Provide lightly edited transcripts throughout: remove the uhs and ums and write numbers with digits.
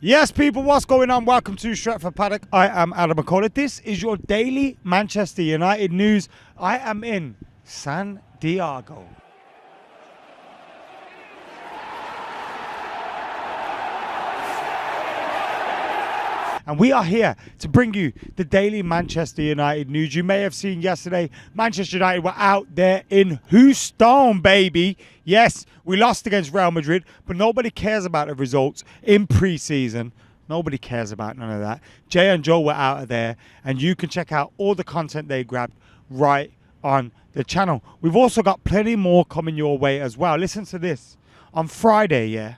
Yes, people, what's going on? Welcome to Stretford Paddock. I am Adam McCullough. This is your daily Manchester United news. I am in San Diego. And we are here to bring you the daily Manchester United news. You may have seen yesterday, Manchester United were out there in Houston, baby. Yes, we lost against Real Madrid, but nobody cares about the results in pre-season. Nobody cares about none of that. Jay and Joe were out of there, and you can check out all the content they grabbed right on the channel. We've also got plenty more coming your way as well. Listen to this. On Friday,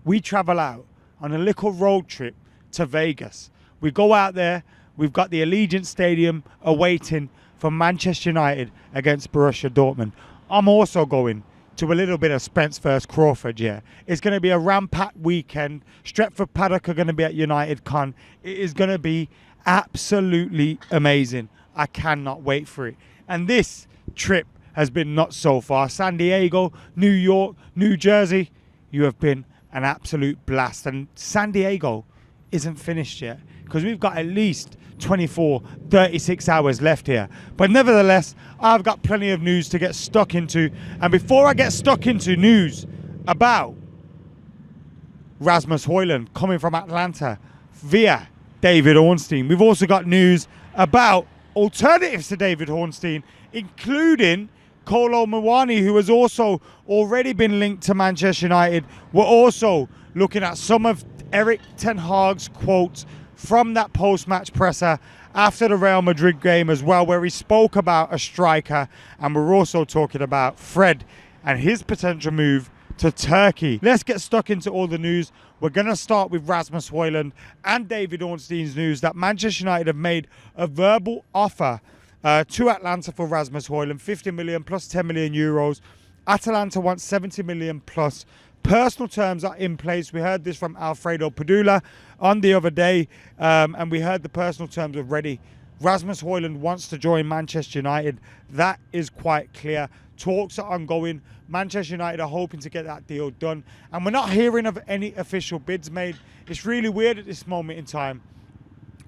we travel out on a little road trip to Vegas. We go out there, we've got the Allegiant Stadium awaiting for Manchester United against Borussia Dortmund. I'm also going to a little bit of Spence vs Crawford, It's going to be a ram-packed weekend. Stretford Paddock are going to be at United Con. It is going to be absolutely amazing. I cannot wait for it. And this trip has been nuts so far. San Diego, New York, New Jersey, you have been an absolute blast. And San Diego isn't finished yet because we've got at least 36 hours left here. But nevertheless, I've got plenty of news to get stuck into. And before I get stuck into news about Rasmus Hojlund coming from Atlanta via David Ornstein, we've also got news about alternatives to David Ornstein, including Kolo Muani, who has also already been linked to Manchester United. We're also looking at some of Erik ten Hag's quotes from that post-match presser after the Real Madrid game as well, where he spoke about a striker, and we're also talking about Fred and his potential move to Turkey. Let's get stuck into all the news. We're going to start with Rasmus Hojlund and David Ornstein's news that Manchester United have made a verbal offer to Atlanta for Rasmus Hojlund, 50 million plus 10 million euros. Atalanta wants 70 million plus. Personal terms are in place. We heard this from Alfredo Padula on the other day, and we heard the personal terms are ready. Rasmus Hojlund wants to join Manchester United. That is quite clear. Talks are ongoing. Manchester United are hoping to get that deal done, and we're not hearing of any official bids made. It's really weird at this moment in time.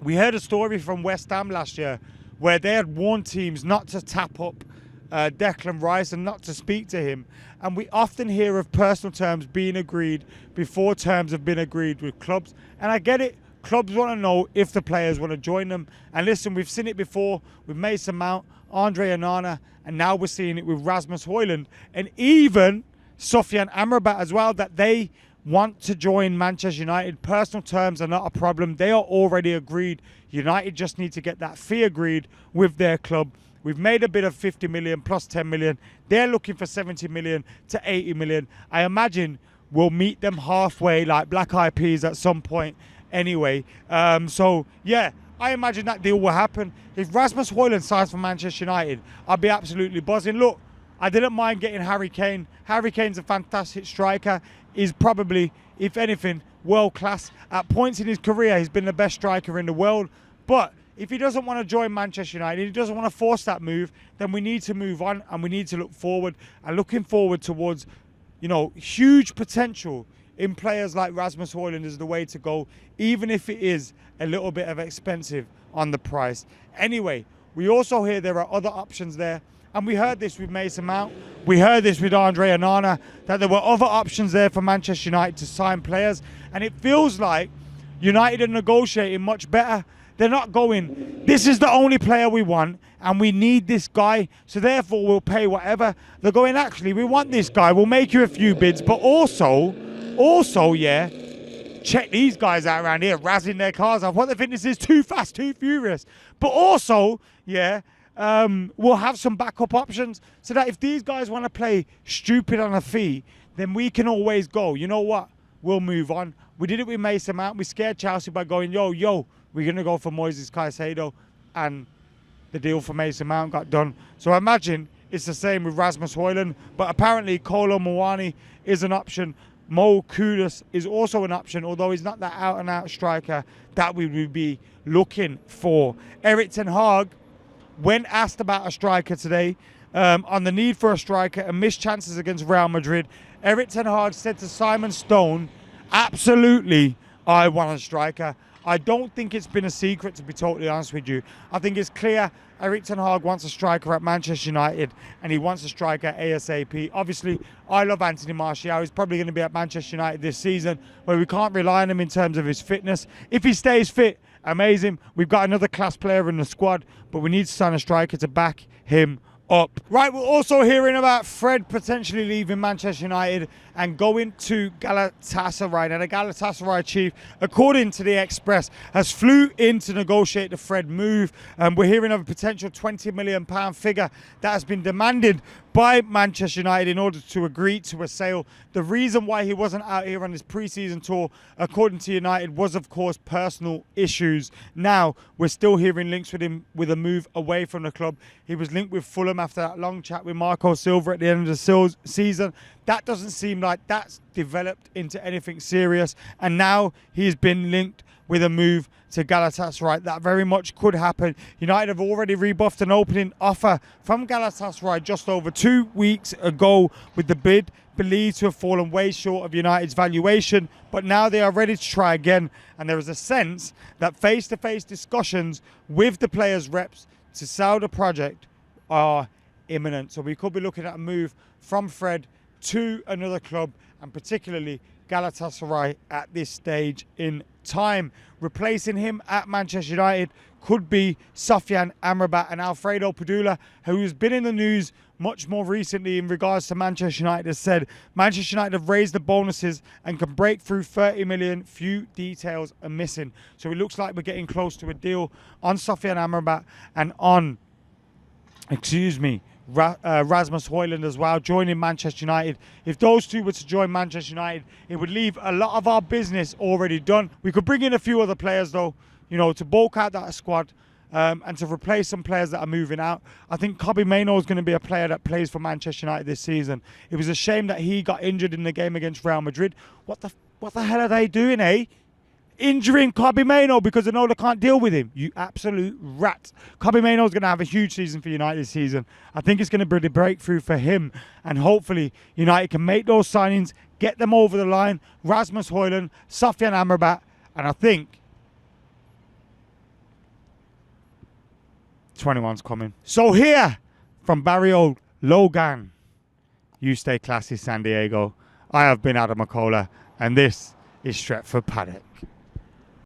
We heard a story from West Ham last year where they had warned teams not to tap up Declan Rice and not to speak to him, and we often hear of personal terms being agreed before terms have been agreed with clubs, and I get it. Clubs want to know if the players want to join them, and listen, we've seen it before with Mason Mount, Andre Onana, and now we're seeing it with Rasmus Hojlund, and even Sofyan Amrabat as well, that they want to join Manchester United. Personal terms are not a problem. They are already agreed. United just need to get that fee agreed with their club. We've made a bid of 50 million plus 10 million. They're looking for 70 million to 80 million. I imagine we'll meet them halfway like Black Eyed Peas at some point anyway. So, yeah, I imagine that deal will happen. If Rasmus Hojlund signs for Manchester United, I'll be absolutely buzzing. Look, I didn't mind getting Harry Kane. Harry Kane's a fantastic striker. He's probably, if anything, world class. At points in his career, he's been the best striker in the world. But if he doesn't want to join Manchester United, he doesn't want to force that move, then we need to move on and we need to look forward. And looking forward towards, huge potential in players like Rasmus Hojlund is the way to go, even if it is a little bit of expensive on the price. Anyway, we also hear there are other options there. And we heard this with Mason Mount. We heard this with Andre Onana, that there were other options there for Manchester United to sign players. And it feels like United are negotiating much better. They're not going, this is the only player we want and we need this guy, so therefore we'll pay whatever. They're going, actually, we want this guy. We'll make you a few bids, but also, check these guys out around here, razzing their cars off. What they think this is, too fast, too furious. But also, we'll have some backup options so that if these guys want to play stupid on a fee, then we can always go, you know what, we'll move on. We did it with Mason Mount. We scared Chelsea by going, yo, we're going to go for Moises Caicedo, and the deal for Mason Mount got done. So I imagine it's the same with Rasmus Hojlund, but apparently Kolo Muani is an option. Mo Kudus is also an option, although he's not that out-and-out striker that we would be looking for. Erik ten Hag, when asked about a striker today, on the need for a striker and missed chances against Real Madrid, Erik ten Hag said to Simon Stone, absolutely, I want a striker. I don't think it's been a secret, to be totally honest with you. I think it's clear Erik ten Hag wants a striker at Manchester United, and he wants a striker ASAP. Obviously, I love Anthony Martial. He's probably going to be at Manchester United this season, but we can't rely on him in terms of his fitness. If he stays fit, amazing. We've got another class player in the squad, but we need to sign a striker to back him up. Right, we're also hearing about Fred potentially leaving Manchester United and going to Galatasaray. Now, the Galatasaray chief, according to the Express, has flew in to negotiate the Fred move. We're hearing of a potential £20 million figure that has been demanded by Manchester United in order to agree to a sale. The reason why he wasn't out here on his pre-season tour, according to United, was of course personal issues. Now, we're still hearing links with him with a move away from the club. He was linked with Fulham after that long chat with Marco Silva at the end of the season. That doesn't seem like that's developed into anything serious. And now he's been linked with a move to Galatasaray. That very much could happen. United have already rebuffed an opening offer from Galatasaray just over 2 weeks ago, with the bid believed to have fallen way short of United's valuation. But now they are ready to try again. And there is a sense that face-to-face discussions with the players' reps to sell the project are imminent. So we could be looking at a move from Fred to another club, and particularly Galatasaray at this stage in time. Replacing him at Manchester United could be Sofyan Amrabat, and Alfredo Padula, who has been in the news much more recently in regards to Manchester United, has said Manchester United have raised the bonuses and can break through 30 million. Few details are missing. So it looks like we're getting close to a deal on Sofyan Amrabat and on, Rasmus Hojlund as well, joining Manchester United. If those two were to join Manchester United, it would leave a lot of our business already done. We could bring in a few other players though, to bulk out that squad and to replace some players that are moving out. I think Kobbie Mainoo is going to be a player that plays for Manchester United this season. It was a shame that he got injured in the game against Real Madrid. What the hell are they doing, eh? Injuring Kobbie Mainoo because they know they can't deal with him. You absolute rat. Kobbie Mainoo is going to have a huge season for United this season. I think it's going to be the breakthrough for him, and hopefully United can make those signings, get them over the line. Rasmus Hojlund, Sofyan Amrabat, and I think 21's coming. So here from Barrio Logan, you stay classy, San Diego. I have been Adam McCullough, and this is Stretford Paddock.